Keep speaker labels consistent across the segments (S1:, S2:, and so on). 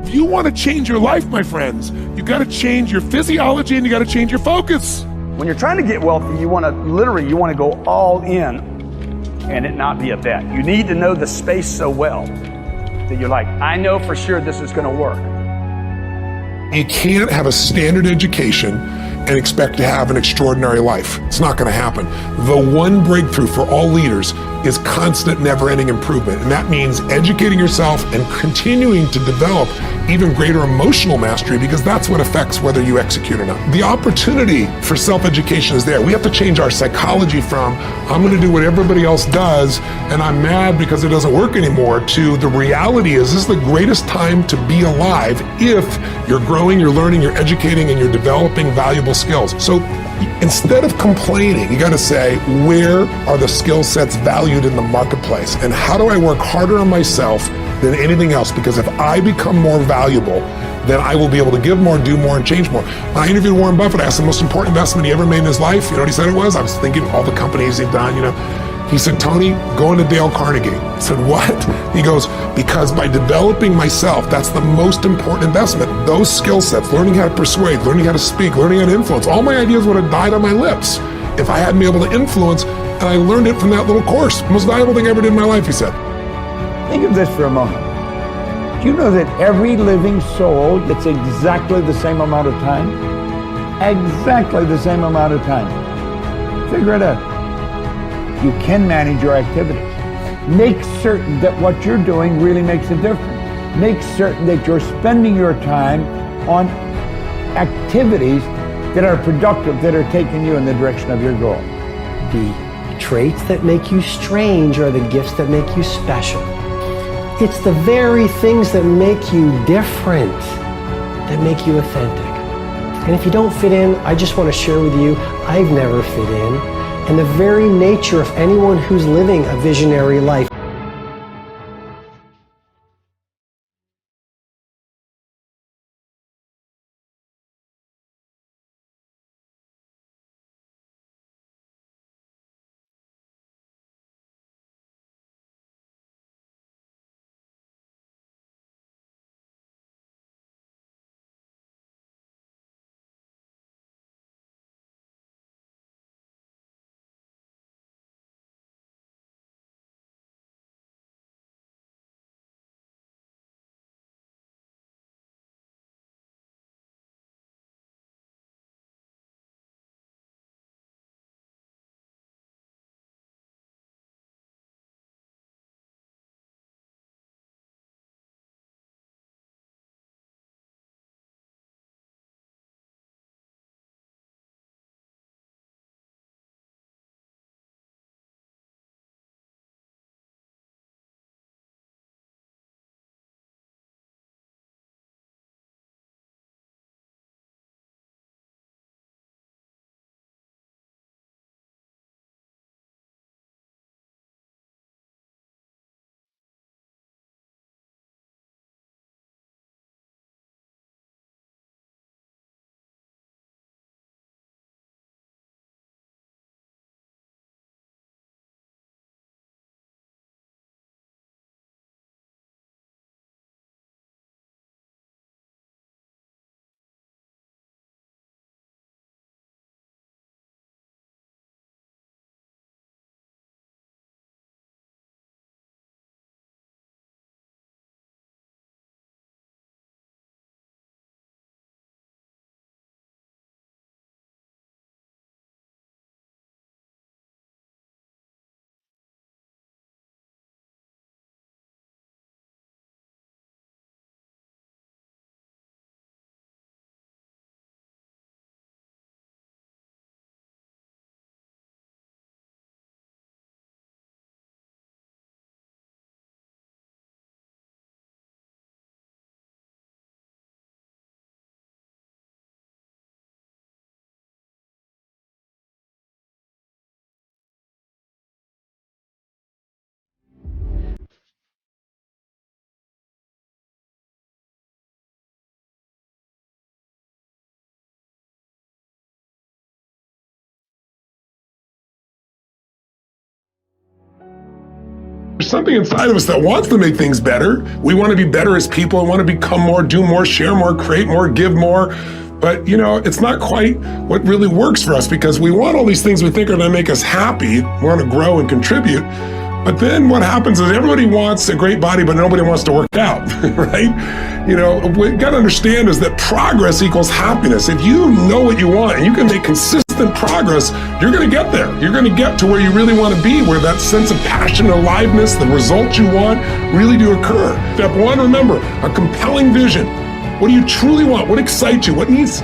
S1: If you want to change your life, my friends, you got to change your physiology and you got to change your focus.
S2: When you're trying to get wealthy, you want to go all in and it not be a bet. You need to know the space so well that you're like, I know for sure this is going to work.
S1: You can't have a standard education and expect to have an extraordinary life. It's not going to happen. The one breakthrough for all leaders is constant, never-ending improvement. And that means educating yourself and continuing to develop even greater emotional mastery, because that's what affects whether you execute or not. The opportunity for self-education is there. We have to change our psychology from, I'm going to do what everybody else does, and I'm mad because it doesn't work anymore, to the reality is this is the greatest time to be alive if you're growing, you're learning, you're educating, and you're developing valuable skills. So instead of complaining, you got to say, where are the skill sets valued in the marketplace? And how do I work harder on myself than anything else? Because if I become more valuable, then I will be able to give more, do more, and change more. When I interviewed Warren Buffett, I asked the most important investment he ever made in his life. You know what he said it was? I was thinking all the companies he'd done, you know. He said, Tony, go into Dale Carnegie. I said, what? He goes, because by developing myself, that's the most important investment. Those skill sets, learning how to persuade, learning how to speak, learning how to influence, all my ideas would have died on my lips if I hadn't been able to influence, and I learned it from that little course. Most valuable thing I ever did in my life, he said.
S3: Think of this for a moment. Do you know that every living soul gets exactly the same amount of time? Exactly the same amount of time. Figure it out. You can manage your activities. Make certain that what you're doing really makes a difference. Make certain that you're spending your time on activities that are productive, that are taking you in the direction of your goal.
S4: The traits that make you strange are the gifts that make you special. It's the very things that make you different that make you authentic. And if you don't fit in, I just want to share with you, I've never fit in. And the very nature of anyone who's living a visionary life
S1: something inside of us that wants to make things better. We want to be better as people. We want to become more, do more, share more, create more, give more. But, you know, it's not quite what really works for us, because we want all these things we think are going to make us happy, want to grow and contribute. But then what happens is everybody wants a great body, but nobody wants to work out, right? You know, what you got to understand is that progress equals happiness. If you know what you want and you can make consistent progress, you're going to get there. You're going to get to where you really want to be, where that sense of passion, aliveness, the results you want really do occur. Step one, remember, a compelling vision. What do you truly want? What excites you? It needs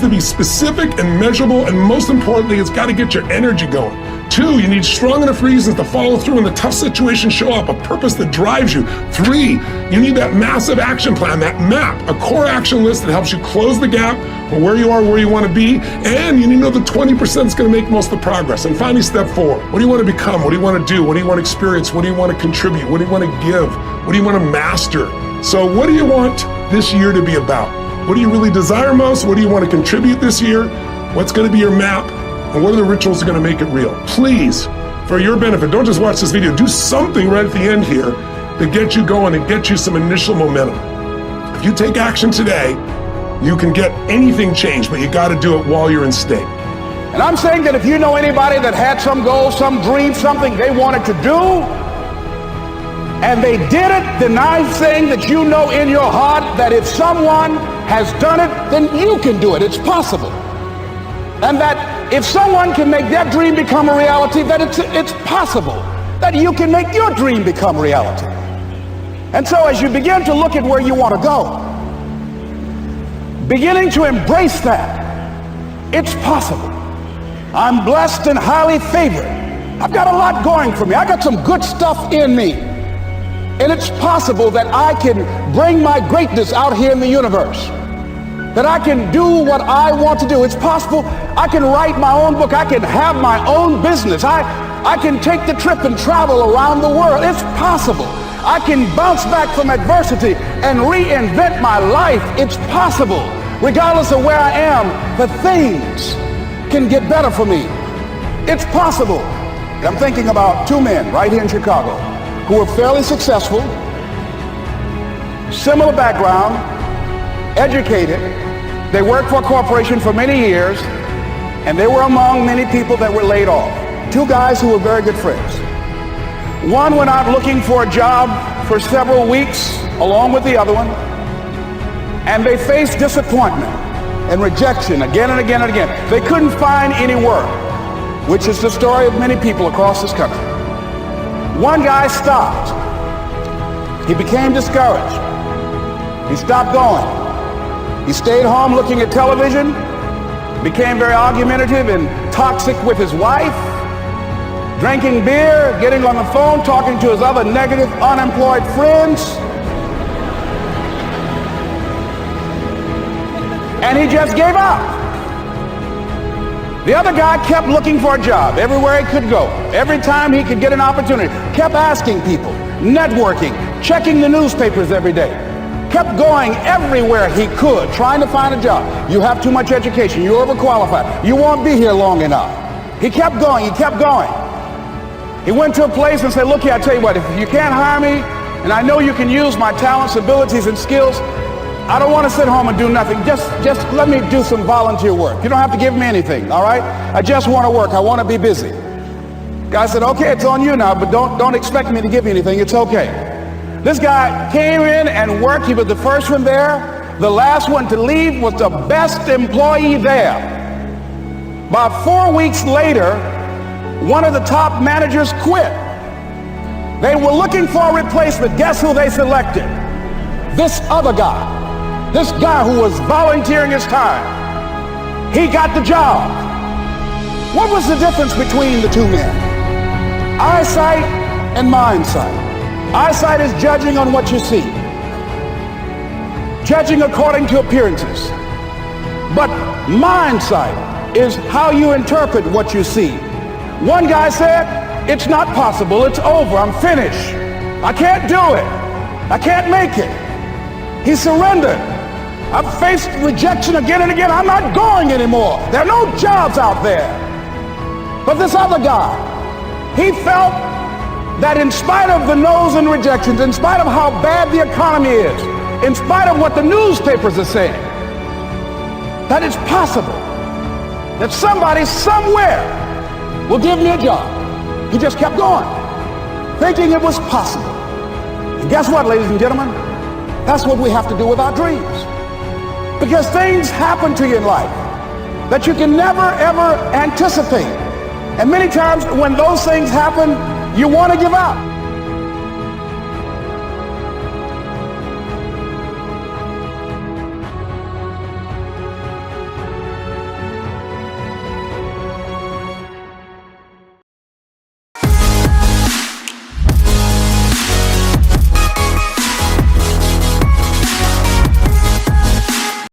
S1: to be specific and measurable, and most importantly, it's got to get your energy going. 2, you need strong enough reasons to follow through when the tough situations show up, a purpose that drives you. 3, you need that massive action plan, that map, a core action list that helps you close the gap from where you are, where you want to be, and you need to know the 20% is going to make most of the progress. And finally, step 4, what do you want to become? What do you want to do? What do you want to experience? What do you want to contribute? What do you want to give? What do you want to master? So what do you want this year to be about? What do you really desire most? What do you want to contribute this year? What's going to be your map? And what are the rituals that are going to make it real? Please, for your benefit, don't just watch this video. Do something right at the end here that gets you going and gets you some initial momentum. If you take action today, you can get anything changed, but you got to do it while you're in state.
S5: And I'm saying that if you know anybody that had some goal, some dream, something they wanted to do, and they did it, then I'm saying that you know in your heart that if someone has done it, then you can do it. It's possible. And that if someone can make their dream become a reality, that it's possible that you can make your dream become reality. And so as you begin to look at where you want to go, beginning to embrace that, it's possible. I'm blessed and highly favored. I've got a lot going for me. I got some good stuff in me. And it's possible that I can bring my greatness out here in the universe. That I can do what I want to do. It's possible I can write my own book. I can have my own business. I can take the trip and travel around the world. It's possible. I can bounce back from adversity and reinvent my life. It's possible. Regardless of where I am, the things can get better for me. It's possible. I'm thinking about 2 men right here in Chicago who were fairly successful, similar background, educated. They worked for a corporation for many years, and they were among many people that were laid off. 2 guys who were very good friends. One went out looking for a job for several weeks along with the other one, and they faced disappointment and rejection again and again and again. They couldn't find any work, which is the story of many people across this country. One guy stopped. He became discouraged. He stopped going. He stayed home looking at television, became very argumentative and toxic with his wife, drinking beer, getting on the phone, talking to his other negative, unemployed friends. And he just gave up. The other guy kept looking for a job everywhere he could go. Every time he could get an opportunity, kept asking people, networking, checking the newspapers every day. Kept going everywhere he could, trying to find a job. You have too much education. You're overqualified. You won't be here long enough. He kept going. He kept going. He went to a place and said, look here, I tell you what, if you can't hire me, and I know you can use my talents, abilities, and skills, I don't want to sit home and do nothing. Just let me do some volunteer work. You don't have to give me anything, all right? I just want to work. I want to be busy. Guy said, okay, it's on you now, but don't expect me to give you anything. It's okay. This guy came in and worked. He was the first one there. The last one to leave was the best employee there. About 4 weeks later, one of the top managers quit. They were looking for a replacement. Guess who they selected? This other guy. This guy who was volunteering his time. He got the job. What was the difference between the 2 men? Eyesight and mindsight. Eyesight is judging on what you see, judging according to appearances. But mindsight is how you interpret what you see. One guy said, it's not possible, it's over, I'm finished. I can't do it. I can't make it. He surrendered. I've faced rejection again and again. I'm not going anymore. There are no jobs out there. But this other guy, he felt that in spite of the no's and rejections, in spite of how bad the economy is, in spite of what the newspapers are saying, that it's possible that somebody somewhere will give me a job. He just kept going, thinking it was possible. And guess what, ladies and gentlemen? That's what we have to do with our dreams. Because things happen to you in life that you can never, ever anticipate. And many times when those things happen, you want to give up.